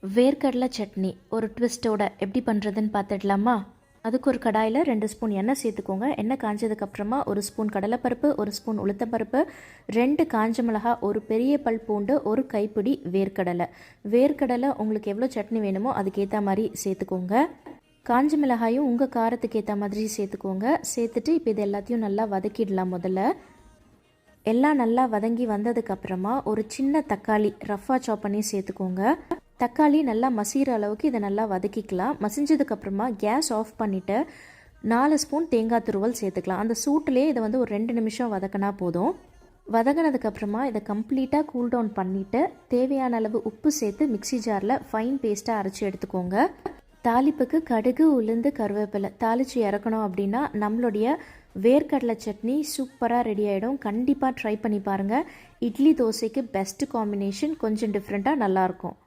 வேர்க்கடலை சட்னி ஒரு ட்விஸ்ட்டோட எப்படி பண்ணுறதுன்னு பார்த்துடலாமா? அதுக்கு ஒரு கடாயில் 2 ஸ்பூன் எண்ணெய் சேர்த்துக்கோங்க. எண்ணெய் காஞ்சதுக்கப்புறமா 1 ஸ்பூன் கடலைப்பருப்பு, 1 ஸ்பூன் உளுத்தம்பருப்பு, 2 காஞ்ச மிளகாய், ஒரு பெரிய பல் பூண்டு, ஒரு கைப்பிடி வேர்க்கடலை. வேர்க்கடலை உங்களுக்கு எவ்வளோ சட்னி வேணுமோ அதுக்கேற்ற மாதிரி சேர்த்துக்கோங்க. காஞ்ச மிளகாயும் உங்கள் காரத்துக்கு ஏற்ற மாதிரி சேர்த்துக்கோங்க. சேர்த்துட்டு இப்போ இது எல்லாத்தையும் நல்லா வதக்கிடலாம். முதல்ல எல்லாம் நல்லா வதங்கி வந்ததுக்கப்புறமா ஒரு சின்ன தக்காளி ரஃபாக சாப் பண்ணி சேர்த்துக்கோங்க. தக்காளி நல்லா மசிகிற அளவுக்கு இதை நல்லா வதக்கிக்கலாம். மசிஞ்சதுக்கப்புறமா கேஸ் ஆஃப் பண்ணிவிட்டு 4 ஸ்பூன் தேங்காய் துருவல் சேர்த்துக்கலாம். அந்த சூட்டிலே இதை ஒரு 2 நிமிஷம் வதக்கினா போதும். வதங்கினதுக்கப்புறமா இதை கம்ப்ளீட்டாக கூல் டவுன் பண்ணிவிட்டு தேவையான அளவு உப்பு சேர்த்து மிக்சி ஜாரில் ஃபைன் பேஸ்ட்டாக அரைச்சி எடுத்துக்கோங்க. தாளிப்புக்கு கடுகு, உளுந்து, கருவேப்பிலை தாளித்து இறக்கணும் அப்படின்னா நம்மளுடைய வேர்க்கடலை சட்னி சூப்பராக ரெடி ஆகிடும். கண்டிப்பாக ட்ரை பண்ணி பாருங்கள். இட்லி தோசைக்கு பெஸ்ட்டு காம்பினேஷன். கொஞ்சம் டிஃப்ரெண்ட்டாக நல்லாயிருக்கும்.